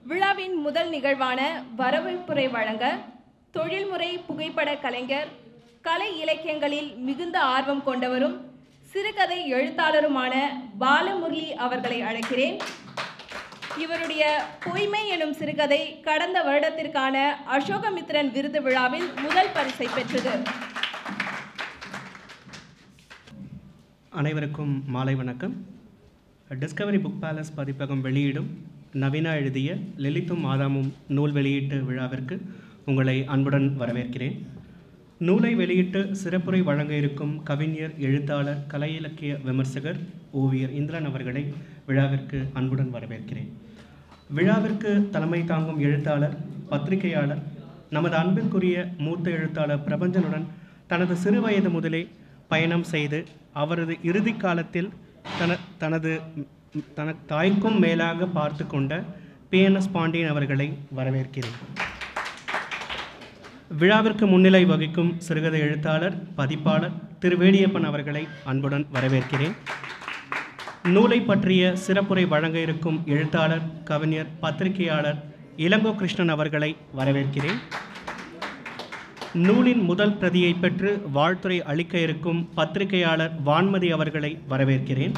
விழாவின் முதல் நிகழ்வான வரவேற்புரை வழங்க தொழில்முறை புகைப்பட கலைஞர், கலை இலக்கியங்களில் மிகுந்த ஆர்வம் கொண்டவரும் சிறுகதை எழுத்தாளருமான பாலமுரளி அவர்களை அழைக்கிறேன். இவருடைய பொய்மை எனும் சிறுகதை கடந்த வருடத்திற்கான அசோகமித்ரன் விருது விழாவில் முதல் பரிசை பெற்றது. அனைவருக்கும் மாலை வணக்கம். டிஸ்கவரி புக் பேலஸ் பதிப்பகம் வெளியிடும் நவீனா எழுதிய லலித்தும் ஆதாமும் நூல் வெளியீட்டு விழாவிற்கு உங்களை அன்புடன் வரவேற்கிறேன். நூலை வெளியிட்டு சிறப்புரை வழங்க இருக்கும் கவிஞர், எழுத்தாளர், கலை இலக்கிய விமர்சகர், ஓவியர் இந்திரன் அவர்களை விழாவிற்கு அன்புடன் வரவேற்கிறேன். விழாவிற்கு தலைமை தாங்கும் எழுத்தாளர், பத்திரிகையாளர், நமது அன்பிற்குரிய மூத்த எழுத்தாளர் பிரபஞ்சனுடன் தனது சிறு வயது முதலே பயணம் செய்து அவரது இறுதி காலத்தில் தனது தாய்க்கும் மேலாக பார்த்து கொண்ட PNS பாண்டியன் அவர்களை வரவேற்கிறேன். விழாவிற்கு முன்னிலை வகிக்கும் சிறுகதை எழுத்தாளர், பதிப்பாளர் திரு வேடியப்பன் அவர்களை அன்புடன் வரவேற்கிறேன். நூலை பற்றிய சிறப்புரை வழங்க இருக்கும் எழுத்தாளர், கவிஞர், பத்திரிகையாளர் இளங்கோ கிருஷ்ணன் அவர்களை வரவேற்கிறேன். நூலின் முதல் பிரதியை பெற்று வாழ்த்துரை அளிக்க இருக்கும் பத்திரிகையாளர் வான்மதி அவர்களை வரவேற்கிறேன்.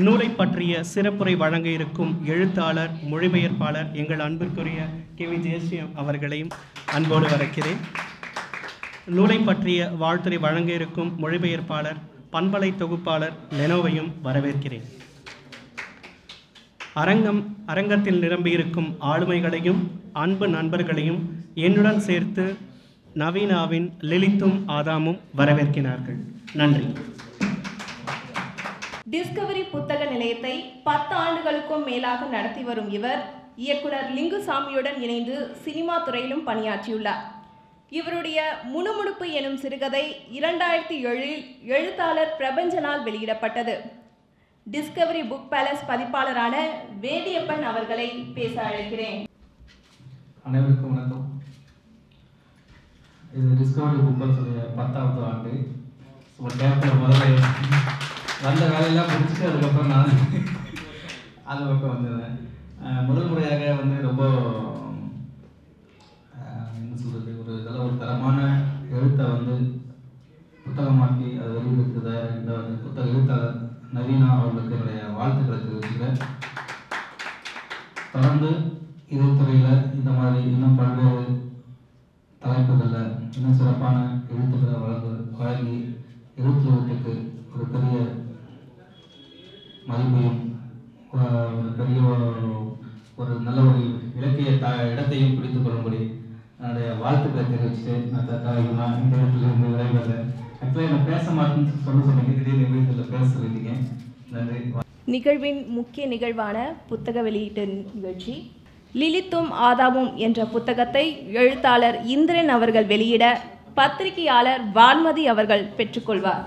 நூலை பற்றிய சிறப்புரை வழங்க இருக்கும் எழுத்தாளர், மொழிபெயர்ப்பாளர் எங்கள் அன்பிற்குரிய KV ஜெயஸ்ரீ அவர்களையும் அன்போடு வரவேற்கிறேன். நூலை பற்றிய வாழ்த்துரை வழங்க இருக்கும் மொழிபெயர்ப்பாளர், பண்பலை தொகுப்பாளர் லெனோவையும் வரவேற்கிறேன். அரங்கத்தில் நிரம்பியிருக்கும் ஆளுமைகளையும் அன்பு நண்பர்களையும் என்னுடன் சேர்த்து நவீனாவின் லலித்தும் ஆதாமும் வரவேற்கிறார்கள். நன்றி. டிஸ்கவரி புத்தக நிலையத்தை 10 ஆண்டுகளுக்கும் மேலாக நடத்தி வரும் இவர் இயக்குனர் லிங்குசாமியுடன் இணைந்து சினிமா துறையிலும் பணியாற்றியுள்ளார். இவருடைய முணுமுணுப்பு எனும் சிறுகதை 2007 எழுத்தாளர் பிரபஞ்சனால் வெளியிடப்பட்டது. டிஸ்கவரி புக் பேலஸ் பதிப்பாளரான வேடியப்பன் அவர்களை பேச அழைக்கிறேன். அனைவருக்கும் வணக்கம். இது டிஸ்கவரி புக் பேலஸுடைய 10வது ஆண்டு. ஒரு டேப்பில் முதல்ல வந்த வேலையெல்லாம் முடிச்சுட்டு அதுக்கப்புறம் நான் அந்த பக்கம் வந்திருந்தேன். முதல் முறையாக ரொம்ப என்ன சொல்கிறது, ஒரு தரமான எழுத்தை புத்தகமாக்கி அதை வெளியிடுறத இந்த புத்தக எழுத்தாளர் நவீனா அவர்களுக்கு என்னுடைய வாழ்த்துக்களை தெரிவிச்சுக்கிறேன். தொடர்ந்து இதே துறையில் இந்த மாதிரி இன்னும் பல்வேறு தலைப்புகளில் இன்னும் சிறப்பான எழுத்துக்களை வழங்கி எழுத்துக்கு ஒரு பெரிய மதிப்பையும் ஒரு பெரிய ஒரு நல்ல ஒரு இலக்கிய இடத்தையும் பிடித்துக் கொள்ளும்படி என்னுடைய வாழ்த்துக்களை தெரிவிச்சுட்டு நான் தற்காலிகமாக இந்த இடத்துல இருந்து விரைவில் ஆக்சுவலாக என்ன பேச மாட்டேன்னு சொன்னீங்க, திடீர்னு இதில் பேச சொல்லிட்டீங்க. நன்றி. நிகழ்வின் முக்கிய நிகழ்வான புத்தக வெளியீட்டு நிகழ்ச்சி. லலித்தும் ஆதாமும் என்ற புத்தகத்தை எழுத்தாளர் இந்திரன் அவர்கள் வெளியிட பத்திரிகையாளர் வான்மதி அவர்கள் பெற்றுக்கொள்வார்.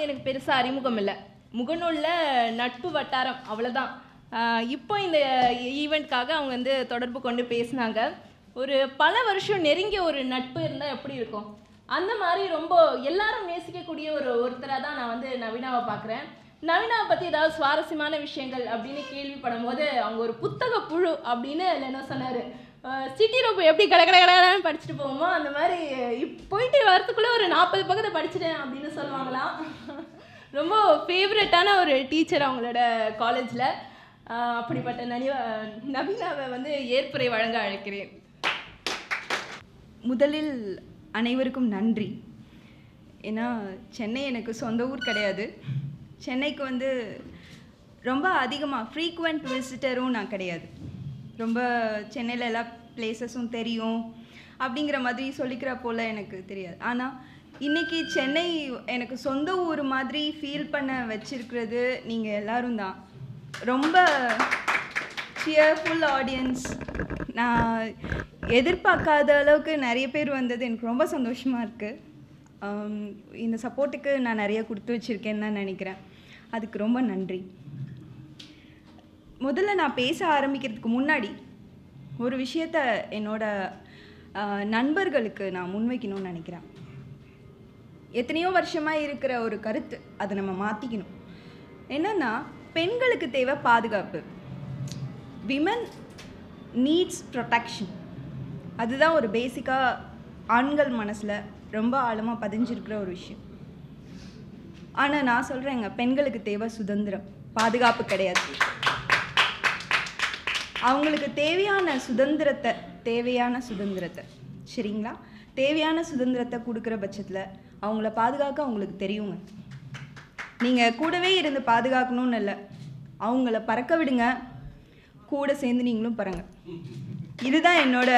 எனக்கு பெருசாக அறிமுகம் இல்லை. முகநூலில் நட்பு வட்டாரம், அவ்வளோதான். இப்போ இந்த ஈவெண்ட்காக அவங்க தொடர்பு கொண்டு பேசினாங்க. ஒரு பல வருஷம் நெருங்கிய ஒரு நட்பு இருந்தால் எப்படி இருக்கும், அந்த மாதிரி ரொம்ப எல்லாரும் நேசிக்கக்கூடிய ஒருத்தராக தான் நான் நவீனாவை பார்க்குறேன். நவீனாவை பற்றி ஏதாவது சுவாரஸ்யமான விஷயங்கள் அப்படின்னு கேள்விப்படும் போது அவங்க ஒரு புத்தக புழு அப்படின்னு என்ன சொன்னார். சிட்டி ரோப்பு எப்படி கடற்கடன்னு படிச்சுட்டு போவோமோ அந்த மாதிரி போயிட்டு வரத்துக்குள்ளே ஒரு 40 பக்கத்தை படிச்சுட்டேன் அப்படின்னு சொல்லுவாங்களாம். ரொம்ப ஃபேவரட்டான ஒரு டீச்சர் அவங்களோட காலேஜில். அப்படிப்பட்ட நவீனாவை ஏற்புரை வழங்க அழைக்கிறேன். முதலில் அனைவருக்கும் நன்றி. ஏன்னா சென்னை எனக்கு சொந்த ஊர் கிடையாது. சென்னைக்கு ரொம்ப அதிகமாக ஃப்ரீக்வெண்ட் விசிட்டரும் நான் கிடையாது. ரொம்ப சென்னையில் எல்லா பிளேசஸும் தெரியும் அப்படிங்கிற மாதிரி சொல்லிக்கிற போல் எனக்கு தெரியாது. ஆனால் இன்றைக்கி சென்னை எனக்கு சொந்த ஊர் மாதிரி ஃபீல் பண்ண வச்சிருக்கிறது நீங்கள் எல்லோரும் தான். ரொம்ப சியர்ஃபுல் ஆடியன்ஸ். நான் எதிர்பார்க்காத அளவுக்கு நிறைய பேர் வந்தது எனக்கு ரொம்ப சந்தோஷமாக இருக்குது. இந்த சப்போர்ட்டுக்கு நான் நிறைய கொடுத்து வச்சுருக்கேன்னு தான் நினைக்கிறேன். அதுக்கு ரொம்ப நன்றி. முதல்ல நான் பேச ஆரம்பிக்கிறதுக்கு முன்னாடி ஒரு விஷயத்த என்னோட நண்பர்களுக்கு நான் முன்வைக்கணும்னு நினைக்கிறேன். எத்தனையோ வருஷமாக இருக்கிற ஒரு கருத்து, அதை நம்ம மாற்றிக்கணும். என்னென்னா, பெண்களுக்கு தேவை பாதுகாப்பு. Women needs protection. அதுதான் ஒரு பேசிக்காக ஆண்கள் மனசில் ரொம்ப ஆழமாக பதிஞ்சிருக்கிற ஒரு விஷயம். ஆனால் நான் சொல்கிறேங்க, பெண்களுக்கு தேவை சுதந்திரம், பாதுகாப்பு கிடையாது. அவங்களுக்கு தேவையான சுதந்திரத்தை சரிங்களா, தேவையான சுதந்திரத்தை கொடுக்குற பட்சத்தில் அவங்கள பாதுகாக்க அவங்களுக்கு தெரியுங்க. நீங்கள் கூடவே இருந்து பாதுகாக்கணும்னு இல்லை, அவங்கள பறக்க விடுங்க, கூட சேர்ந்து நீங்களும் பறங்க. இதுதான் என்னோட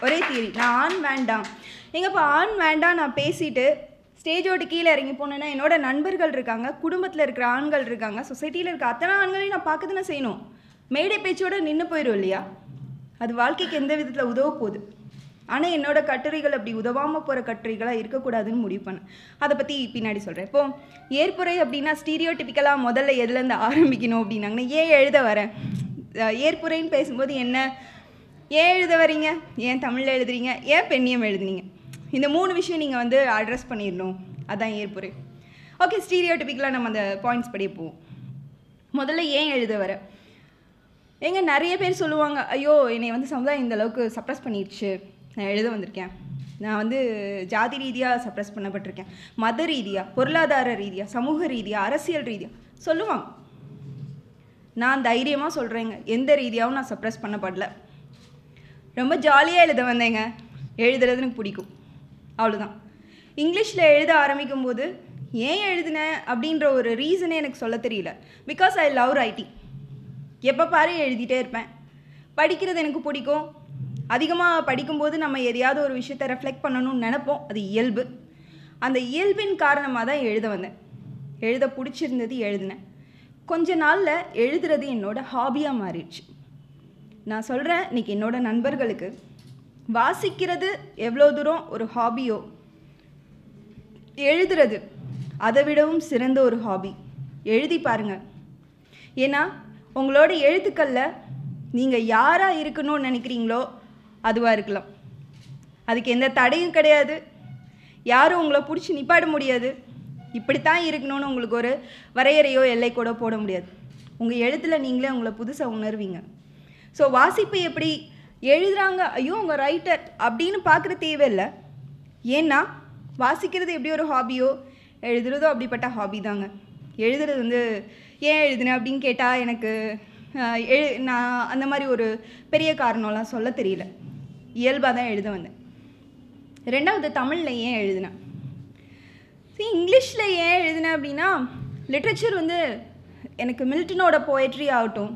ஒரே தியரி. நான் ஆண் வேண்டாம், எங்கப்பா ஆண் வேண்டாம் நான் பேசிட்டு ஸ்டேஜோடு கீழே இறங்கி போனேன்னா என்னோட நண்பர்கள் இருக்காங்க, குடும்பத்தில் இருக்கிற ஆண்கள் இருக்காங்க, சொசைட்டியில் இருக்க அத்தனை ஆண்களையும் நான் பார்க்க தானே செய்யணும். மேடை பேச்சோடு நின்று போயிடும் இல்லையா? அது வாழ்க்கைக்கு எந்த விதத்தில் உதவ போகுது. ஆனால் என்னோட கட்டுரைகள் அப்படி உதவாமல் போகிற கட்டுரைகளாக இருக்கக்கூடாதுன்னு முடிவு பண்ணேன். அதை பற்றி பின்னாடி சொல்கிறேன். இப்போது ஏற்புரை அப்படின்னா ஸ்டீரியோடிப்பிக்கலாக முதல்ல எதுலேருந்து ஆரம்பிக்கணும் அப்படின்னாங்கன்னா, ஏன் எழுத வரேன், ஏற்புரைன்னு பேசும்போது என்ன, ஏன் எழுத வரீங்க, ஏன் தமிழில் எழுதுறீங்க, ஏன் பெண்ணியம் எழுதுனீங்க, இந்த 3 விஷயம் நீங்கள் வந்து அட்ரஸ் பண்ணிடணும். அதுதான் ஏற்புரை. ஓகே, ஸ்டீரியோடிப்பிக்கலாக நம்ம அந்த பாயிண்ட்ஸ் படியே போவோம். முதல்ல ஏன் எழுத வர. நிறைய பேர் சொல்லுவாங்க, ஐயோ என்னை வந்து சமுதாயம் இந்த அளவுக்கு சப்ரஸ் பண்ணிடுச்சு, நான் எழுத வந்திருக்கேன். நான் வந்து ஜாதி ரீதியாக சப்ரஸ் பண்ணப்பட்டிருக்கேன், மத ரீதியாக, பொருளாதார ரீதியாக, சமூக ரீதியாக, அரசியல் ரீதியாக சொல்லுவாங்க. நான் தைரியமாக சொல்கிறேங்க, எந்த ரீதியாகவும் நான் சப்ரஸ் பண்ணப்படல. ரொம்ப ஜாலியாக எழுத வந்தேங்க, எழுதுறது எனக்கு பிடிக்கும், அவ்வளோதான். இங்கிலீஷில் எழுத ஆரம்பிக்கும் போது ஏன் எழுதினேன் அப்படின்ற ஒரு ரீசனே எனக்கு சொல்ல தெரியல. Because I love writing. எப்போ பாரு எழுதிட்டே இருப்பேன். படிக்கிறது எனக்கு பிடிக்கும். அதிகமாக படிக்கும்போது நம்ம எதையாவது ஒரு விஷயத்தை ரெஃப்ளெக்ட் பண்ணணும்னு நினைப்போம், அது இயல்பு. அந்த இயல்பின் காரணமாக தான் எழுத வந்தேன். எழுத பிடிச்சிருந்தது, எழுதினேன். கொஞ்ச நாளில் எழுதுறது என்னோட ஹாபியாக மாறிடுச்சு. நான் சொல்கிறேன், இன்றைக்கி என்னோடய நண்பர்களுக்கு வாசிக்கிறது எவ்வளோ தூரம் ஒரு ஹாபியோ, எழுதுறது அதை விடவும் சிறந்த ஒரு ஹாபி. எழுதி பாருங்கள். ஏன்னா உங்களோட எழுத்துக்களில் நீங்கள் யாராக இருக்கணும்னு நினைக்கிறீங்களோ அதுவாக இருக்கலாம். அதுக்கு எந்த தடையும் கிடையாது. யாரும் உங்களை பிடிச்சி நிப்பாட முடியாது. இப்படித்தான் இருக்கணும்னு உங்களுக்கு ஒரு வரையறையோ எல்லை கூட போட முடியாது. உங்கள் எழுத்தில் நீங்களே உங்களை புதுசாக உணர்வீங்க. ஸோ வாசிப்பு எப்படி எழுதுகிறாங்க, ஐயோ உங்கள் ரைட்டர் அப்படின்னு பார்க்குற தேவையில்லை. ஏன்னா வாசிக்கிறது எப்படி ஒரு ஹாபியோ, எழுதுறதோ அப்படிப்பட்ட ஹாபி தாங்க. எழுதுறது வந்து ஏன் எழுதுனேன் அப்படின்னு கேட்டால் எனக்கு நான் அந்த மாதிரி ஒரு பெரிய காரணம்லாம் சொல்ல தெரியல. இயல்பாக தான் எழுத வந்தேன். ரெண்டாவது, தமிழில் ஏன் எழுதினேன். இங்கிலீஷில் ஏன் எழுதினேன் அப்படின்னா, லிட்ரேச்சர் வந்து எனக்கு மில்டனோட போயட்ரி ஆகட்டும்,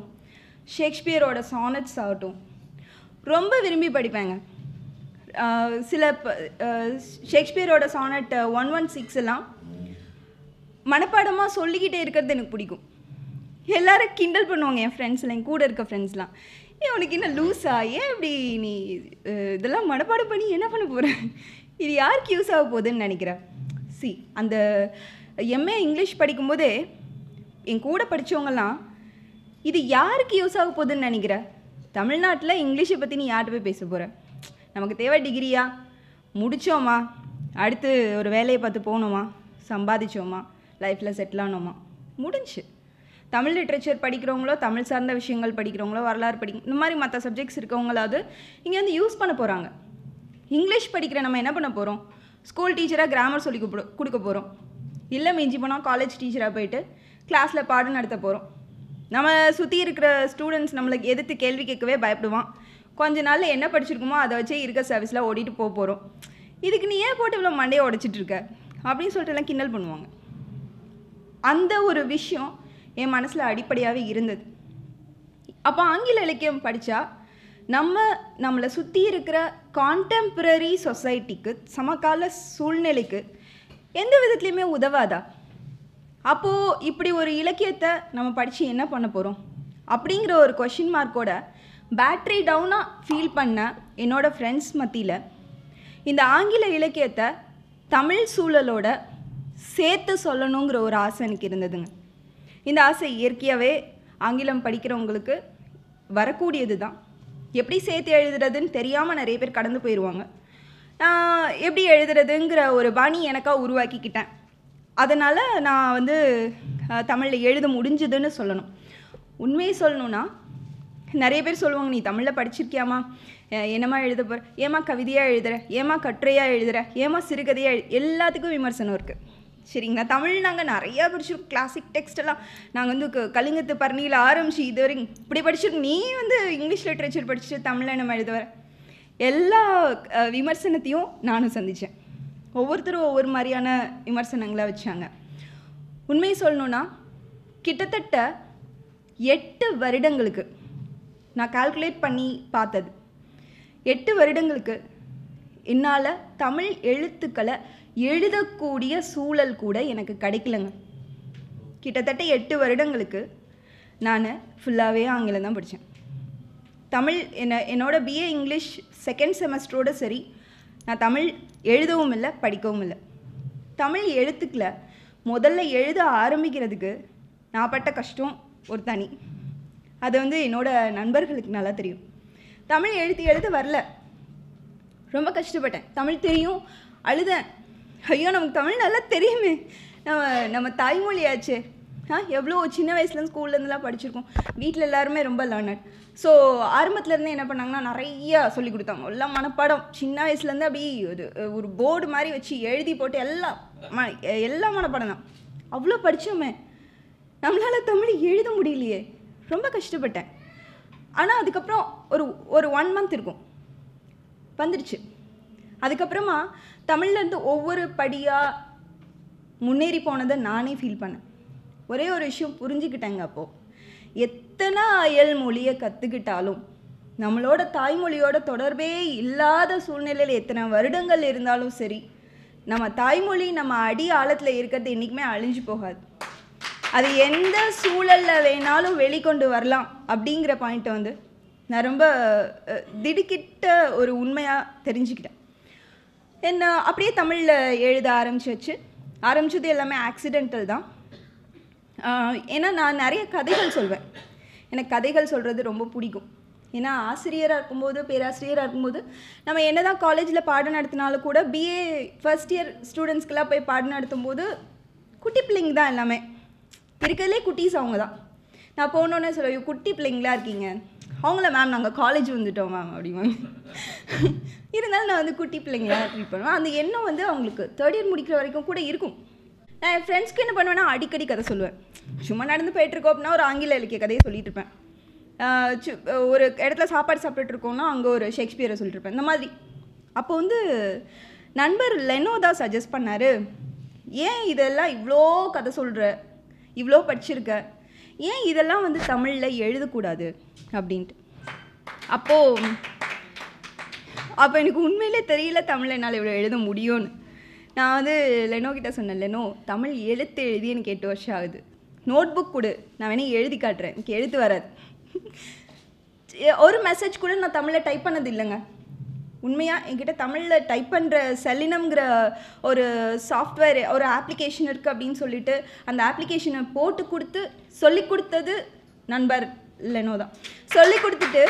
ஷேக்ஸ்பியரோட சானட்ஸ் ஆகட்டும் ரொம்ப விரும்பி படிப்பேங்க. சில ஷேக்ஸ்பியரோட சானட் 116 எல்லாம் மனப்பாடமாக சொல்லிக்கிட்டே இருக்கிறது எனக்கு பிடிக்கும். எல்லோரும் கிண்டல் பண்ணுவாங்க, என் ஃப்ரெண்ட்ஸ்லாம், என் கூட இருக்க ஃப்ரெண்ட்ஸ்லாம், ஏன் உனக்கு என்ன லூஸா, ஏன் இப்படி நீ இதெல்லாம் மனப்பாடம் பண்ணி என்ன பண்ண போகிற, இது யாருக்கு யூஸ் ஆக போகுதுன்னு நினைக்கிறேன். அந்த எம்ஏ இங்கிலீஷ் படிக்கும்போதே என் கூட படித்தவங்கலாம் இது யாருக்கு யூஸ் ஆக போகுதுன்னு நினைக்கிற, தமிழ்நாட்டில் இங்கிலீஷை பற்றி நீ யார்கிட்ட போய் பேச போகிற, நமக்கு தேவை டிகிரியா, முடித்தோமா, அடுத்து ஒரு வேலையை பார்த்து போகணுமா, சம்பாதிச்சோமா, லைஃப்பில் செட்டில் ஆனோமா, முடிஞ்சு. தமிழ் லிட்ரேச்சர் படிக்கிறவங்களோ, தமிழ் சார்ந்த விஷயங்கள் படிக்கிறவங்களோ, வரலாறு இந்த மாதிரி மற்ற சப்ஜெக்ட்ஸ் இருக்கவங்களாவது இங்கே வந்து யூஸ் பண்ண போகிறாங்க. இங்கிலீஷ் படிக்கிற நம்ம என்ன பண்ண போகிறோம், ஸ்கூல் டீச்சராக கிராமர் சொல்லி கொடுக்க போகிறோம், இல்லை மிஞ்சி போனால் காலேஜ் டீச்சராக போயிட்டு கிளாஸில் பாடம் நடத்த போகிறோம். நம்ம சுற்றி இருக்கிற ஸ்டூடெண்ட்ஸ் நம்மளுக்கு எதிர்த்து கேள்வி கேட்கவே பயப்படுவான். கொஞ்ச நாளில் என்ன படிச்சிருக்குமோ அதை வச்சே இருக்க சர்வீஸில் ஓடிட்டு போகிறோம். இதுக்கு நீ ஏன் போட்டு இவ்வளோ மண்டையை உடச்சிட்ருக்க அப்படின்னு சொல்லிட்டு எல்லாம் கிண்டல் பண்ணுவாங்க. அந்த ஒரு விஷயம் என் மனசில் அடிப்படையாகவே இருந்தது. அப்போ ஆங்கில இலக்கியம் படித்தா நம்மளை சுற்றி இருக்கிற கான்டெம்பரரி சொசைட்டிக்கு, சமகால சூழ்நிலைக்கு எந்த விதத்துலையுமே உதவாதா? அப்போது இப்படி ஒரு இலக்கியத்தை நம்ம படித்து என்ன பண்ண போகிறோம் அப்படிங்கிற ஒரு கொஷின் மார்க்கோட பேட்ரி டவுனாக ஃபீல் பண்ண என்னோடய ஃப்ரெண்ட்ஸ் மத்தியில் இந்த ஆங்கில இலக்கியத்தை தமிழ் சூழலோட சேர்த்து சொல்லணுங்கிற ஒரு ஆசை எனக்கு இருந்ததுங்க. இந்த ஆசை இயற்கையாகவே ஆங்கிலம் படிக்கிறவங்களுக்கு வரக்கூடியது தான். எப்படி சேர்த்து எழுதுறதுன்னு தெரியாமல் நிறைய பேர் கடந்து போயிடுவாங்க. நான் எப்படி எழுதுறதுங்கிற ஒரு பாணி எனக்காக உருவாக்கிக்கிட்டேன். அதனால் நான் வந்து தமிழில் எழுத முடிஞ்சுதுன்னு சொல்லணும். உண்மையை சொல்லணுன்னா, நிறைய பேர் சொல்லுவாங்க, நீ தமிழில் படிச்சிருக்கியாமா, என்னம்மா எழுத போகிற, ஏமா கவிதையாக எழுதுகிற, ஏமா கட்டுரையாக எழுதுகிற, ஏமா சிறுகதையாக எல்லாத்துக்கும் விமர்சனம் இருக்குது. சரிங்களா? தமிழ் நாங்கள் நிறையா படிச்சிருக்கோம். கிளாசிக் டெக்ஸ்ட் எல்லாம் நாங்கள் வந்து கலிங்கத்து பரணியில் ஆரம்பிச்சு இது வரைக்கும் இப்படி படிச்சிருக்கோம். நீ வந்து இங்கிலீஷ் லிட்ரேச்சர் படிச்சுட்டு தமிழில் நம்ம எழுத வர எல்லா விமர்சனத்தையும் நானும் சந்தித்தேன். ஒவ்வொருத்தரும் ஒவ்வொரு மாதிரியான விமர்சனங்களை வச்சாங்க. உண்மையை சொல்லணுன்னா, கிட்டத்தட்ட 8 வருடங்களுக்கு நான் கால்குலேட் பண்ணி பார்த்தது, 8 வருடங்களுக்கு என்னால் தமிழ் எழுத்துக்களை எழுதக்கூடிய சூழல் கூட எனக்கு கிடைக்கலங்க. கிட்டத்தட்ட 8 வருடங்களுக்கு நான் ஃபுல்லாகவே ஆங்கிலம் தான் படித்தேன். தமிழ் என்னோட பிஏ இங்கிலீஷ் செகண்ட் செமஸ்டரோடு சரி, நான் தமிழ் எழுதவும் இல்லை, படிக்கவும் இல்லை. தமிழ் எழுத்துக்களை முதல்ல எழுத ஆரம்பிக்கிறதுக்கு நான் பட்ட கஷ்டம் ஒரு தனி. அது வந்து என்னோடய நண்பர்களுக்கு நல்லா தெரியும். தமிழ் எழுத வரல, ரொம்ப கஷ்டப்பட்டேன். தமிழ் தெரியும், அழுதேன். ஐயோ, நமக்கு தமிழ் நல்லா தெரியுமே, நம்ம தாய்மொழியாச்சே. எவ்வளோ சின்ன வயசுலேருந்து ஸ்கூல்லேருந்துலாம் படிச்சிருக்கோம். வீட்டில் எல்லாருமே ரொம்ப லேர்னட். ஸோ ஆரம்பத்துலேருந்தே என்ன பண்ணாங்கன்னா, நிறையா சொல்லி கொடுத்தாங்க. எல்லாம் மனப்பாடம். சின்ன வயசுலேருந்து அப்படி ஒரு போர்டு மாதிரி வச்சு எழுதி போட்டு எல்லாம் மனப்பாடம் தான். அவ்வளோ படித்தோமே, நம்மளால் தமிழ் எழுத முடியலையே, ரொம்ப கஷ்டப்பட்டேன். ஆனால் அதுக்கப்புறம் ஒரு 1 மந்த் இருக்கும், வந்துடுச்சு. அதுக்கப்புறமா தமிழ்லேருந்து ஒவ்வொரு படியாக முன்னேறி போனதை நானே ஃபீல் பண்ணேன். ஒரே ஒரு விஷயம் புரிஞ்சுக்கிட்டேங்க. அப்போது எத்தனை அயல் மொழியை கற்றுக்கிட்டாலும் நம்மளோட தாய்மொழியோட தொடர்பே இல்லாத சூழ்நிலையில் எத்தனை வருடங்கள் இருந்தாலும் சரி, நம்ம தாய்மொழி நம்ம அடி ஆழத்தில் இருக்கிறது என்றைக்குமே அழிஞ்சு போகாது. அது எந்த சூழலில் வேணாலும் வெளிக்கொண்டு வரலாம் அப்படிங்கிற பாயிண்ட்டை வந்து நான் ரொம்ப திடுக்கிட்ட ஒரு உண்மையாக தெரிஞ்சுக்கிட்டேன். என்ன அப்படியே தமிழில் எழுத ஆரம்பித்தது எல்லாமே ஆக்சிடென்டல் தான். ஏன்னா நான் நிறைய கதைகள் சொல்வேன். எனக்கு கதைகள் சொல்கிறது ரொம்ப பிடிக்கும். ஏன்னா ஆசிரியராக இருக்கும்போது, பேராசிரியராக இருக்கும்போது நம்ம என்ன தான் காலேஜில் பாடம் நடத்தினாலும் கூட பிஏ ஃபர்ஸ்ட் இயர் ஸ்டூடெண்ட்ஸ்க்கெல்லாம் போய் பாடம் நடத்தும் போது குட்டி பிள்ளைங்க தான் எல்லாமே இருக்கிறதுலே. குட்டீஸ் அவங்க தான். நான் போனோன்னே சொல்லுவேன், குட்டி பிள்ளைங்களா இருக்கீங்க. அவங்கள மேம் நாங்கள் காலேஜ் வந்துட்டோம் மேம் அப்படிவாங்க. இருந்தாலும் நான் வந்து குட்டி பிள்ளைங்களா ட்ரீட் பண்ணுவேன். அந்த எண்ணம் வந்து அவங்களுக்கு 3rd இயர் முடிக்கிற வரைக்கும் கூட இருக்கும். நான் என் ஃப்ரெண்ட்ஸ்க்கு என்ன பண்ணுவேன்னா, அடிக்கடி கதை சொல்லுவேன். சும்மா நடந்து போயிட்டுருக்கோம் அப்படின்னா ஒரு ஆங்கில இலக்கிய கதையை சொல்லிட்டு இருப்பேன். ஒரு இடத்துல சாப்பாடு சாப்பிட்டுட்டு இருக்கோம்னா அங்கே ஒரு ஷேக்ஸ்பியரை சொல்லிட்டு இருப்பேன். இந்த மாதிரி. அப்போ வந்து நண்பர் லெனோ தான் சஜஸ்ட் பண்ணார், ஏன் இதெல்லாம் இவ்வளோ கதை சொல்கிற, இவ்வளோ படிச்சிருக்க, ஏன் இதெல்லாம் வந்து தமிழில் எழுதக்கூடாது அப்படின்ட்டு. அப்போ எனக்கு உண்மையிலே தெரியல தமிழில் என்னால் இவ்வளோ எழுத முடியும்னு. நான் வந்து லெனோ கிட்ட சொன்னேன், லெனோ தமிழ் எழுத்து எழுதி எனக்கு 8 வருஷம் ஆகுது, நோட் புக் கொடு, நான் வேணா எழுதி காட்டுறேன், எனக்கு எழுத்து வராது. ஒரு மெசேஜ் கூட நான் தமிழில் டைப் பண்ணது இல்லைங்க. உண்மையாக என்கிட்ட தமிழில் டைப் பண்ணுற செலினம்ங்கிற ஒரு சாஃப்ட்வேர், ஒரு அப்ளிகேஷன் இருக்குது அப்படின்னு சொல்லிட்டு அந்த அப்ளிகேஷனை போட்டு கொடுத்து சொல்லி கொடுத்தது நண்பர் லெனோ தான். சொல்லி கொடுத்துட்டு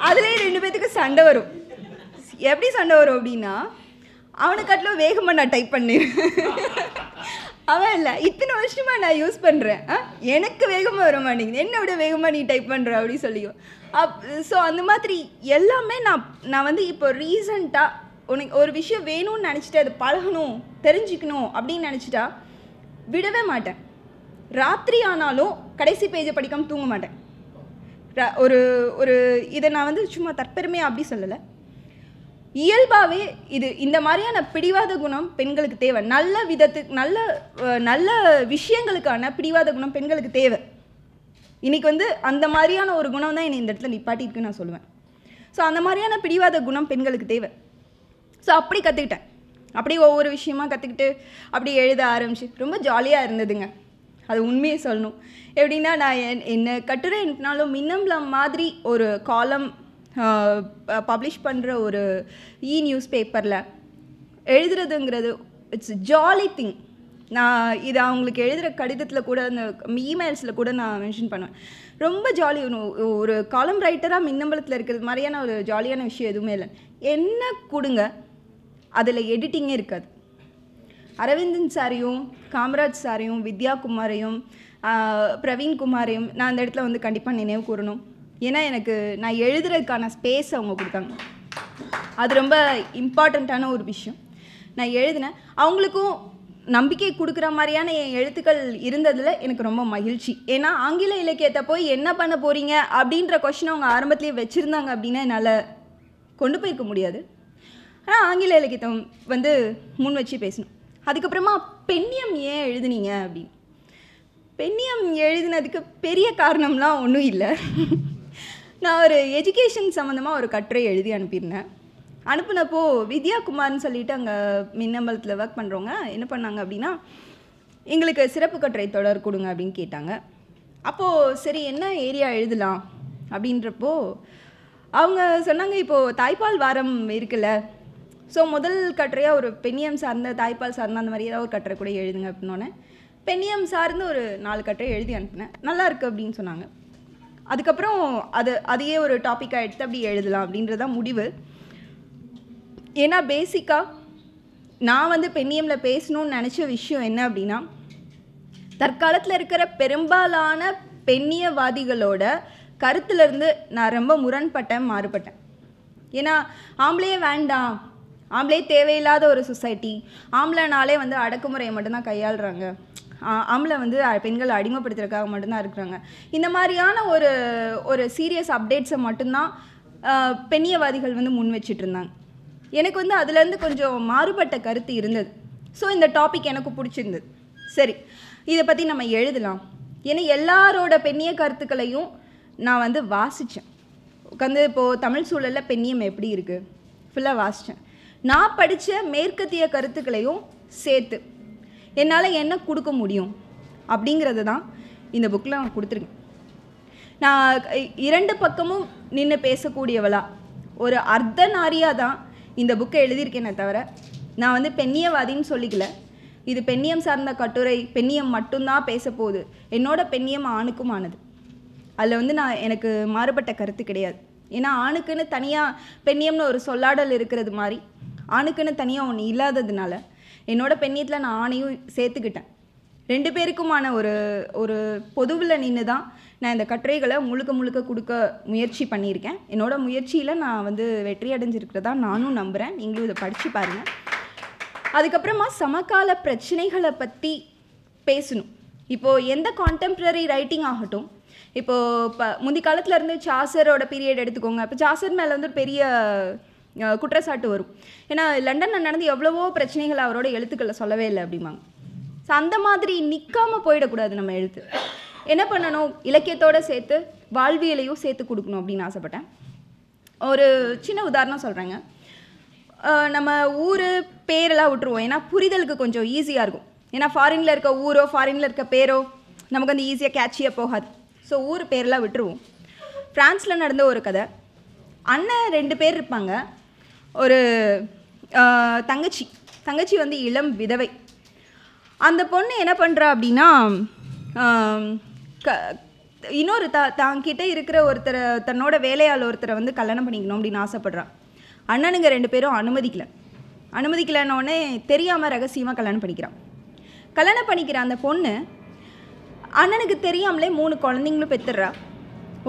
அதுலேயே 2 பேத்துக்கு சண்டை வரும். எப்படி சண்டை வரும் அப்படின்னா, அவனுக்காட்டிலும் வேகமாக நான் டைப் பண்ணிடுவேன். அவன் இல்லை, இத்தனை வருஷமாக நான் யூஸ் பண்ணுறேன், எனக்கு வேகமாக வர மாட்டேங்குது, என்னை விட வேகமாக நீ டைப் பண்ணுற அப்படின்னு சொல்லிக்குவோம். ஸோ அந்த மாதிரி எல்லாமே நான் வந்து இப்போ ரீசண்டாக உனக்கு ஒரு விஷயம் வேணும்னு நினச்சிட்டு அது பழகணும், தெரிஞ்சுக்கணும் அப்படின்னு நினச்சிட்டா விடவே மாட்டேன். ராத்திரி ஆனாலும் கடைசி பேஜை படிக்காமல் தூங்க மாட்டேன். ஒரு இதை நான் வந்து சும்மா தற்பெருமையாக அப்படி சொல்லலை, இயல்பாகவே இந்த மாதிரியான பிடிவாத குணம் பெண்களுக்கு தேவை. நல்ல விஷயங்களுக்கான பிடிவாத குணம் பெண்களுக்கு தேவை. இன்றைக்கி வந்து அந்த மாதிரியான ஒரு குணம் தான் என்னை இந்த இடத்துல நிப்பாட்டியிருக்குன்னு நான் சொல்லுவேன். ஸோ அந்த மாதிரியான பிடிவாத குணம் பெண்களுக்கு தேவை. ஸோ அப்படி கற்றுக்கிட்டேன். அப்படியே ஒவ்வொரு விஷயமா கற்றுக்கிட்டு அப்படி எழுத ஆரம்பிச்சு ரொம்ப ஜாலியாக இருந்ததுங்க. அது உண்மையை சொல்லணும். எப்படின்னா நான் என்ன கட்டுரை எழுதினாலும் மின்னம்பலம் மாதிரி ஒரு காலம் பப்ளிஷ் பண்ணுற ஒரு நியூஸ் பேப்பரில் எழுதுறதுங்கிறது இட்ஸ் ஜாலி திங். நான் இது அவங்களுக்கு எழுதுகிற கடிதத்தில் கூட அந்த இமெயில்ஸில் கூட நான் மென்ஷன் பண்ணுவேன். ரொம்ப ஜாலி. ஒரு காலம் ரைட்டராக மின்னம்பலத்தில் இருக்கிறது மாதிரியான ஒரு ஜாலியான விஷயம் எதுவுமே இல்லை. என்ன கொடுங்க, அதில் எடிட்டிங்கே இருக்காது. அரவிந்தன் சாரையும் காமராஜ் சாரையும் வித்யா குமாரையும் பிரவீன் குமாரையும் நான் அந்த இடத்துல வந்து கண்டிப்பாக நினைவு கூறணும். ஏன்னா எனக்கு நான் எழுதுறதுக்கான ஸ்பேஸ் அவங்க கொடுத்தாங்க. அது ரொம்ப இம்பார்ட்டண்ட்டான ஒரு விஷயம். நான் எழுதினேன், அவங்களுக்கும் நம்பிக்கை கொடுக்குற மாதிரியான என் எழுத்துக்கள் இருந்ததில் எனக்கு ரொம்ப மகிழ்ச்சி. ஏன்னா ஆங்கில இலக்கியத்தை போய் என்ன பண்ண போகிறீங்க அப்படின்ற கொஷின் அவங்க ஆரம்பத்துலேயே வச்சுருந்தாங்க அப்படின்னா என்னால் கொண்டு போயிருக்க முடியாது. ஆனால் ஆங்கில இலக்கியத்தை வந்து முன் வச்சு பேசணும். அதுக்கப்புறமா பெண்ணியம் ஏன் எழுதுனீங்க அப்படின்னு. பெண்ணியம் எழுதினதுக்கு பெரிய காரணம்லாம் ஒன்றும் இல்லை. நான் ஒரு எஜுகேஷன் சம்மந்தமாக ஒரு கட்டுரை எழுதி அனுப்பியிருந்தேன். அனுப்புனப்போ வித்யா குமார்னு சொல்லிட்டு அங்கே மின்னம்பலத்தில் ஒர்க் பண்ணுறவங்க என்ன பண்ணாங்க அப்படின்னா, எங்களுக்கு சிறப்பு கட்டுரை தொடர் கொடுங்க அப்படின்னு கேட்டாங்க. அப்போது சரி என்ன ஏரியா எழுதலாம் அப்படின்றப்போ அவங்க சொன்னாங்க, இப்போது தாய்ப்பால் வாரம் இருக்குல்ல, ஸோ முதல் கட்டுரையாக ஒரு பெண்ணியம் சார்ந்த தாய்ப்பால் சார்ந்த அந்த மாதிரி ஏதாவது ஒரு கட்டுரை கூட எழுதுங்க அப்படின்னோடனே பெண்ணியம் சார்ந்து ஒரு 4 கட்டுரை எழுதி அனுப்பினேன். நல்லா இருக்குது அப்படின்னு சொன்னாங்க. அதுக்கப்புறம் அதையே ஒரு டாப்பிக்காக எடுத்து அப்படி எழுதலாம் அப்படின்றதான் முடிவு. ஏன்னா பேசிக்காக நான் வந்து பெண்ணியமில் பேசணும்னு நினச்ச விஷயம் என்ன அப்படின்னா, தற்காலத்தில் இருக்கிற பெரும்பாலான பெண்ணியவாதிகளோட கருத்துலேருந்து நான் ரொம்ப மாறுபட்டேன். ஏன்னா ஆம்பளையே வேண்டாம், ஆம்பளே தேவையில்லாத ஒரு சொசைட்டி, ஆம்பளைனாலே வந்து அடக்குமுறையை மட்டும்தான் கையாளுறாங்க, ஆம்பளை வந்து பெண்களை அடிமைப்படுத்துறதுக்காக மட்டும்தான் இருக்கிறாங்க, இந்த மாதிரியான ஒரு சீரியஸ் அப்டேட்ஸை மட்டும்தான் பெண்ணியவாதிகள் வந்து முன் வச்சிட்டு இருந்தாங்க. எனக்கு வந்து அதுலேருந்து கொஞ்சம் மாறுபட்ட கருத்து இருந்தது. ஸோ இந்த டாபிக் எனக்கு பிடிச்சிருந்தது. சரி, இதை பற்றி நம்ம எழுதலாம். ஏன்னா எல்லாரோட பெண்ணிய கருத்துக்களையும் நான் வந்து வாசித்தேன். உட்காந்து இப்போது தமிழ் சூழலில் பெண்ணியம் எப்படி இருக்குது ஃபுல்லாக வாசித்தேன். நான் படித்த மேற்கத்திய கருத்துக்களையும் சேர்த்து என்னால் என்ன கொடுக்க முடியும் அப்படிங்கிறது தான் இந்த புக்கில் நான் கொடுத்துருக்கேன். நான் 2 பக்கமும் நின்று பேசக்கூடியவளா ஒரு அர்த்தநாரியாக தான் இந்த புக்கை எழுதியிருக்கேனே தவிர நான் வந்து பெண்ணியவாதின்னு சொல்லிக்கல. இது பெண்ணியம் சார்ந்த கட்டுரை, பெண்ணியம் மட்டும்தான் பேச போகுது. என்னோட பெண்ணியம் ஆணுக்கும் ஆனது. அதில் வந்து எனக்கு மாறுபட்ட கருத்து கிடையாது. ஏன்னா ஆணுக்குன்னு தனியாக பெண்ணியம்னு ஒரு சொல்லாடல் இருக்கிறது மாதிரி ஆணுக்குன்னு தனியாக ஒன்று இல்லாததுனால என்னோட பெண்ணியத்தில் நான் ஆணையும் சேர்த்துக்கிட்டேன். 2 பேருக்குமான ஒரு பொதுவில் நின்று தான் நான் இந்த கட்டுரைகளை முழுக்க கொடுக்க முயற்சி பண்ணியிருக்கேன். என்னோட முயற்சியில் நான் வந்து வெற்றி அடைஞ்சிருக்கிறதா நானும் நம்புகிறேன். நீங்களும் இதை படித்து பாருங்கள். அதுக்கப்புறமா சமகால பிரச்சனைகளை பற்றி பேசணும். இப்போது எந்த கான்டெம்ப்ரரி ரைட்டிங் ஆகட்டும், இப்போது முந்தி காலத்தில் இருந்து சாசரோட பீரியட் எடுத்துக்கோங்க. இப்போ சாசர் மேலே வந்து ஒரு பெரிய குற்றச்சாட்டு வரும். ஏன்னா லண்டனில் நடந்து எவ்வளவோ பிரச்சனைகள் அவரோட எழுத்துக்களில் சொல்லவே இல்லை அப்படிம்பாங்க. ஸோ அந்த மாதிரி நிற்காமல் போயிடக்கூடாது. நம்ம எழுத்து என்ன பண்ணணும், இலக்கியத்தோடு சேர்த்து வாழ்வியலையும் சேர்த்து கொடுக்கணும் அப்படின்னு ஆசைப்பட்டேன். ஒரு சின்ன உதாரணம் சொல்கிறேங்க. நம்ம ஊர் பேரெல்லாம் விட்டுருவோம். ஏன்னா புரிதலுக்கு கொஞ்சம் ஈஸியாக இருக்கும். ஏன்னா ஃபாரினில் இருக்க ஊரோ ஃபாரினில் இருக்க பேரோ நமக்கு வந்து ஈஸியாக கேட்சியாக போகாது. ஸோ ஊர் பேரெல்லாம் விட்டுருவோம். ஃப்ரான்ஸில் நடந்த ஒரு கதை. அண்ணன் 2 பேர் இருப்பாங்க. ஒரு தங்கச்சி வந்து இளம் விதவை. அந்த பொண்ணு என்ன பண்ணுறா அப்படின்னா, இன்னொரு தாங்கிட்ட இருக்கிற ஒருத்தரை, தன்னோட வேலையால் ஒருத்தரை வந்து கல்யாணம் பண்ணிக்கணும் அப்படின்னு ஆசைப்பட்றான். அண்ணனுங்க 2 பேரும் அனுமதிக்கலன்னொடனே தெரியாமல் ரகசியமாக கல்யாணம் பண்ணிக்கிற அந்த பொண்ணு அண்ணனுக்கு தெரியாமலே 3 குழந்தைங்களும் பெற்றுடுறா.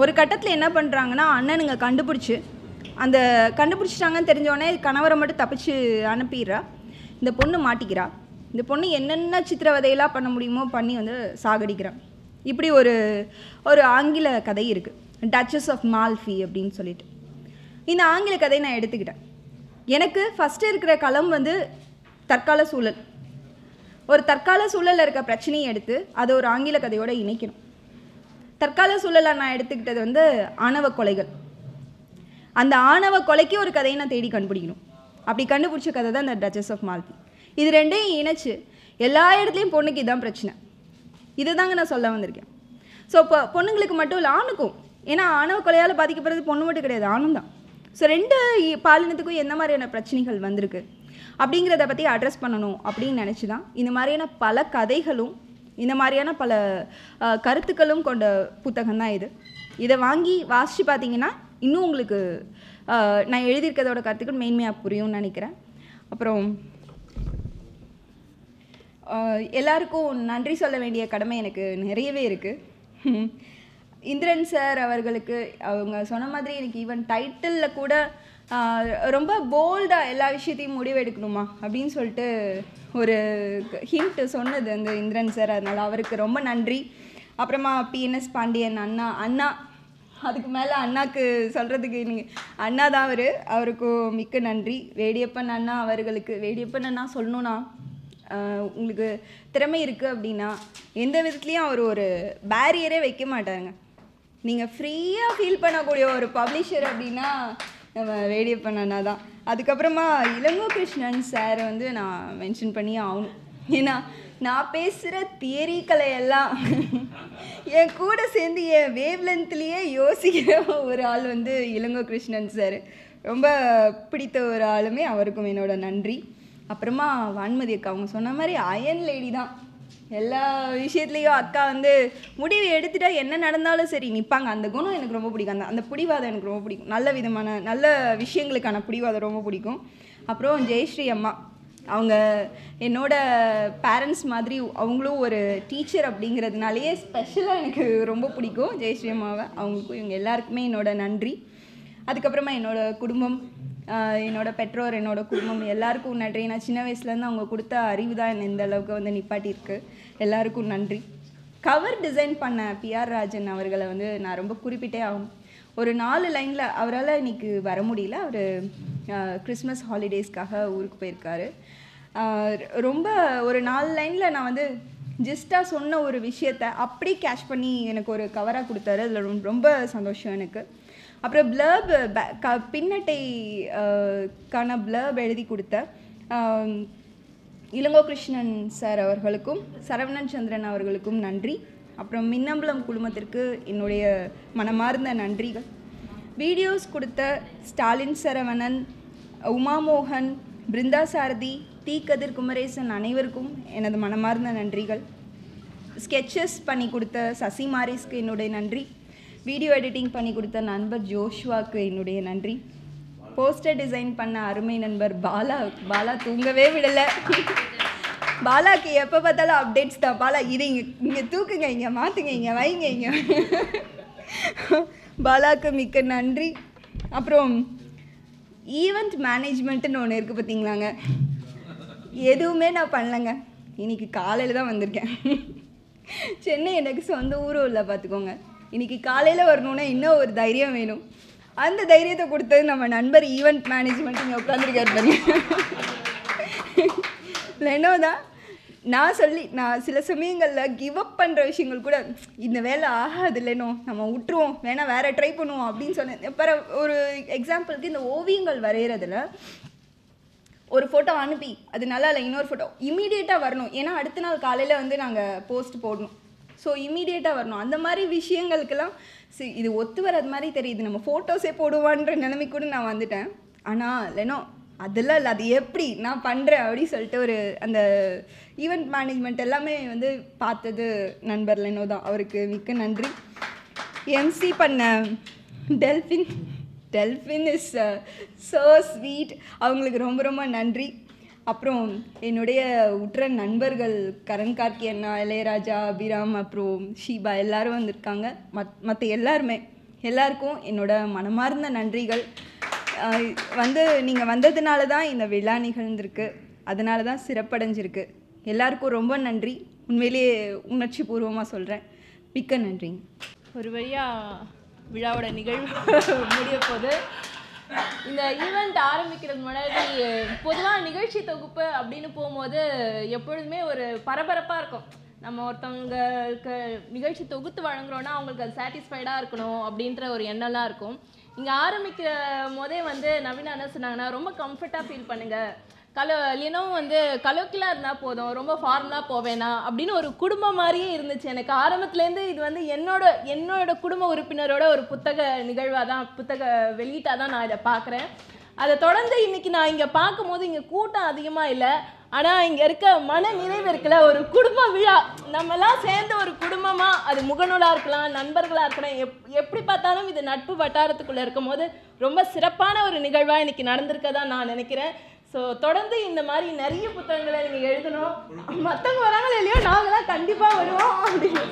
ஒரு கட்டத்தில் என்ன பண்ணுறாங்கன்னா, அண்ணனுங்க கண்டுபிடிச்சிட்டாங்கன்னு தெரிஞ்சோடனே கணவரை மட்டும் தப்பிச்சு அனுப்பிடுறா. இந்த பொண்ணு மாட்டிக்கிறா. இந்த பொண்ணு என்னென்ன சித்திரவதையெல்லாம் பண்ண முடியுமோ பண்ணி வந்து சாகடிக்கிறான். இப்படி ஒரு ஆங்கில கதை இருக்குது, டச்சஸ் ஆஃப் மால்ஃபி அப்படின்னு சொல்லிட்டு. இந்த ஆங்கில கதையை நான் எடுத்துக்கிட்டேன். எனக்கு ஃபஸ்ட்டு இருக்கிற களம் வந்து தற்கால சூழல். ஒரு தற்கால சூழலில் இருக்க பிரச்சனையை எடுத்து அதை ஒரு ஆங்கில கதையோடு இணைக்கணும். தற்கால சூழலாக நான் எடுத்துக்கிட்டது வந்து ஆணவ கொலைகள். அந்த ஆணவ கொலைக்கு ஒரு கதையை நான் தேடி கண்டுபிடிக்கணும். அப்படி கண்டுபிடிச்ச கதை தான் இந்த டச்சஸ் ஆஃப் மால்பி. இது ரெண்டையும் இணைச்சு எல்லா இடத்துலையும் பொண்ணுக்கு இதுதான் பிரச்சனை. இதை தாங்க நான் சொல்ல வந்திருக்கேன். ஸோ இப்போ பொண்ணுங்களுக்கு மட்டும் இல்லை, ஆணுக்கும். ஏன்னா ஆணவ கொலையால் பாதிக்கப்படுறது பொண்ணு மட்டும் கிடையாது, ஆணும் தான். ஸோ ரெண்டு பாலினத்துக்கும் எந்த மாதிரியான பிரச்சனைகள் வந்திருக்கு அப்படிங்கிறத பற்றி அட்ரஸ் பண்ணணும் அப்படின்னு நினச்சி தான் இந்த மாதிரியான பல கதைகளும் இந்த மாதிரியான பல கருத்துக்களும் கொண்ட புத்தகம் தான் இது. இதை வாங்கி வாசித்து பார்த்தீங்கன்னா இன்னும் உங்களுக்கு நான் எழுதியிருக்கிறதோட கருத்துக்கள் மேன்மையாக புரியும்னு நினைக்கிறேன். அப்புறம் எல்லாருக்கும் நன்றி சொல்ல வேண்டிய கடமை எனக்கு நிறையவே இருக்குது. இந்திரன் சார் அவர்களுக்கு அவங்க சொன்ன மாதிரி எனக்கு ஈவன் டைட்டிலில் கூட ரொம்ப போல்டாக எல்லா விஷயத்தையும் முடிவெடுக்கணுமா அப்படின்னு சொல்லிட்டு ஒரு ஹிண்ட் சொன்னது அந்த இந்திரன் சார். அதனால் அவருக்கு ரொம்ப நன்றி. அப்புறமா பிஎன்எஸ் பாண்டியன் அண்ணா அதுக்கு மேலே அண்ணாக்கு சொல்கிறதுக்கு நீங்கள் அண்ணா தான் அவருக்கும் மிக்க நன்றி. வேடியப்பன் அண்ணா அவர்களுக்கு, வேடியப்பன் அண்ணா சொல்லணுன்னா உங்களுக்கு திறமை இருக்குது அப்படின்னா எந்த விதத்துலேயும் அவர் ஒரு பேரியரே வைக்க மாட்டாங்க. நீங்கள் ஃப்ரீயாக ஃபீல் பண்ணக்கூடிய ஒரு பப்ளிஷர் அப்படின்னா நம்ம வேடியப்பன் அண்ணா தான். அதுக்கப்புறமா இளங்கோ கிருஷ்ணன் சார் வந்து நான் மென்ஷன் பண்ணி ஆகணும். ஏன்னா நான் பேசுகிற தியரிக்களை எல்லாம் என் கூட சேர்ந்து என் வேவ் லென்த்லேயே யோசிக்கிற ஒரு ஆள் வந்து இளங்கோ கிருஷ்ணன் சார். ரொம்ப பிடித்த ஒரு ஆளுமே, அவருக்கும் என்னோட நன்றி. அப்புறமா வான்மதி அக்கா அவங்க சொன்ன மாதிரி அயன் லேடி தான். எல்லா விஷயத்துலேயும் அக்கா வந்து முடிவு எடுத்துட்டா என்ன நடந்தாலும் சரி நிற்பாங்க. அந்த குணம் எனக்கு ரொம்ப பிடிக்கும். அந்த பிடிவாதம் எனக்கு ரொம்ப பிடிக்கும். நல்ல விதமான நல்ல விஷயங்களுக்கான பிடிவாதம் ரொம்ப பிடிக்கும். அப்புறம் ஜெயஸ்ரீ அம்மா அவங்க என்னோட பேரண்ட்ஸ் மாதிரி, அவங்களும் ஒரு டீச்சர் அப்படிங்கிறதுனாலேயே ஸ்பெஷலாக எனக்கு ரொம்ப பிடிக்கும் ஜெயஸ்ரீ அம்மாவை. அவங்களுக்கும் இவங்க எல்லாருக்குமே என்னோட நன்றி. அதுக்கப்புறமா என்னோட குடும்பம், என்னோட பெற்றோர், என்னோட குடும்பம் எல்லாருக்கும் நன்றி. நான் சின்ன வயசுலேருந்து அவங்க கொடுத்த அறிவு தான் என்னை இந்த அளவுக்கு வந்து நிப்பாட்டியிருக்கு. எல்லாருக்கும் நன்றி. கவர் டிசைன் பண்ண பிஆர் ராஜன் அவர்களை வந்து நான் ரொம்ப குறிப்பிட்டே ஆகும். ஒரு 4 லைனில் அவரால் இன்றைக்கி வர முடியல. அவர் கிறிஸ்மஸ் ஹாலிடேஸ்க்காக ஊருக்கு போயிருக்காரு. ரொம்ப ஒரு 4 லைனில் நான் வந்து ஜஸ்ட்டாக சொன்ன ஒரு விஷயத்தை அப்படி கேட்ச் பண்ணி எனக்கு ஒரு கவராக கொடுத்தாரு. அதில் ரொம்ப சந்தோஷம் எனக்கு. அப்புறம் பிளர்ப் பின்னட்டை கான பிளர்ப் எழுதி கொடுத்த இளங்கோ கிருஷ்ணன் சார் அவர்களுக்கும் சரவணன் சந்திரன் அவர்களுக்கும் நன்றி. அப்புறம் மின்னம்பலம் குழுமத்திற்கு என்னுடைய மனமார்ந்த நன்றிகள். வீடியோஸ் கொடுத்த ஸ்டாலின் சரவணன், உமாமோகன், பிருந்தா சாரதி, டி கதிர் குமரேசன் அனைவருக்கும் எனது மனமார்ந்த நன்றிகள். ஸ்கெட்சஸ் பண்ணி கொடுத்த சசி மாரிஸ்க்கு என்னுடைய நன்றி. வீடியோ எடிட்டிங் பண்ணி கொடுத்த நண்பர் ஜோஷ்வாக்கு என்னுடைய நன்றி. போஸ்டர் டிசைன் பண்ண அருமை நண்பர் பாலா தூங்கவே விடலை. பாலாக்கு எப்போ பார்த்தாலும் அப்டேட்ஸ் தான். பாலா இது இங்கே தூக்குங்க, இங்கே மாற்றுங்க, இங்கே வைங்க, இங்கே. பாலாக்கு மிக்க நன்றி. அப்புறம் ஈவெண்ட் மேனேஜ்மெண்ட்டுன்னு ஒன்று இருக்குது பார்த்தீங்களாங்க, எதுவுமே நான் பண்ணலைங்க. இன்றைக்கி காலையில் தான் வந்திருக்கேன். சென்னை எனக்கு சொந்த ஊரும் இல்லை பார்த்துக்கோங்க. இன்றைக்கி காலையில் வரணுன்னா இன்னும் ஒரு தைரியம் வேணும். அந்த தைரியத்தை கொடுத்தது நம்ம நண்பர் ஈவெண்ட் மேனேஜ்மெண்ட் இங்கே உட்காந்துருக்காரு பாருங்க. லெனோ தான். நான் சில சமயங்களில் கிவ் அப் பண்ணுற விஷயங்கள் கூட, இந்த வேலை ஆகாது இல்லைனோ நம்ம விட்டுருவோம், வேணால் வேறு ட்ரை பண்ணுவோம் அப்படின்னு சொன்னேன். இப்போ ஒரு எக்ஸாம்பிளுக்கு இந்த ஓவியங்கள் வரைகிறதுல ஒரு ஃபோட்டோ அனுப்பி அது நல்லா இல்லை, இன்னொரு ஃபோட்டோ இமீடியட்டாக வரணும். ஏன்னா அடுத்த நாள் காலையில் வந்து நாங்கள் போஸ்ட் போடணும். ஸோ இமீடியட்டாக வரணும். அந்த மாதிரி விஷயங்களுக்கெல்லாம் இது ஒத்து வராது மாதிரி தெரியுது. நம்ம ஃபோட்டோஸே போடுவான்ற நிலைமை கூட நான் வந்துட்டேன். ஆனால் லெனோ அதெல்லாம் இல்லை, அது எப்படி நான் பண்ணுறேன் அப்படின்னு சொல்லிட்டு ஒரு அந்த ஈவெண்ட் மேனேஜ்மெண்ட் எல்லாமே வந்து பார்த்தது நண்பர் லெனோ தான். அவருக்கு மிக்க நன்றி. எம்சி பண்ண டெல்ஃபின் இஸ் ஸோ ஸ்வீட். அவங்களுக்கு ரொம்ப ரொம்ப நன்றி. அப்புறம் என்னுடைய உற்ற நண்பர்கள் கரண் கார்கி அண்ணா, இளையராஜா, அபிராம், அப்புறம் ஷீபா எல்லாரும் வந்திருக்காங்க. மற்ற எல்லாருக்கும் என்னோட மனமார்ந்த நன்றிகள். நீங்கள் வந்ததுனால தான் இந்த விழா நிகழ்ந்திருக்கு, அதனால தான் சிறப்படைஞ்சிருக்கு. எல்லாருக்கும் ரொம்ப நன்றி. உண்மையிலேயே உணர்ச்சி பூர்வமாக சொல்கிறேன். மிக்க நன்றிங்க. ஒரு வழியாக விழாவோட நிகழ்வு முடிய போது. இந்த ஈவெண்ட் ஆரம்பிக்கிறது முன்னாடி பொதுவாக நிகழ்ச்சி தொகுப்பு அப்படின்னு போகும்போது எப்பொழுதுமே ஒரு பரபரப்பாக இருக்கும். நம்ம ஒருத்தவங்களுக்கு நிகழ்ச்சி தொகுத்து வழங்குறோன்னா அவங்களுக்கு அது சாட்டிஸ்ஃபைடாக இருக்கணும் அப்படின்ற ஒரு எண்ணம்லாம் இருக்கும். இங்கே ஆரம்பிக்கிற போதே வந்து நவீனா என்ன சொன்னாங்கன்னா, ரொம்ப கம்ஃபர்ட்டாக ஃபீல் பண்ணுங்கள், இல்லைனும் வந்து கலோக்கிலாக இருந்தால் போதும், ரொம்ப ஃபார்மலாக போவேனா அப்படின்னு ஒரு குடும்பம் மாதிரியே இருந்துச்சு எனக்கு ஆரம்பத்துலேருந்து. இது வந்து என்னோட குடும்ப உறுப்பினரோட ஒரு புத்தக நிகழ்வாக தான், புத்தக வெளியீட்டாக தான் நான் இதை பார்க்குறேன். அதை தொடர்ந்து இன்றைக்கி நான் இங்கே பார்க்கும்போது இங்கே கூட்டம் அதிகமாக இல்லை, ஆனால் இங்கே இருக்க மன நிறைவு இருக்குல்ல, ஒரு குடும்ப விழா, நம்மலாம் சேர்ந்து ஒரு குடும்பமாக, அது முகநூலாக இருக்கலாம், நண்பர்களாக இருக்கலாம், எப்படி பார்த்தாலும் இது நட்பு வட்டாரத்துக்குள்ளே இருக்கும் போது ரொம்ப சிறப்பான ஒரு நிகழ்வாக இன்றைக்கி நடந்திருக்கதா நான் நினைக்கிறேன். ஸோ தொடர்ந்து இந்த மாதிரி நிறைய புத்தகங்களை நீங்கள் எழுதணும், மற்றவங்க வராங்களோ இல்லையோ நாங்களாம் கண்டிப்பாக வருவோம் அப்படின்னு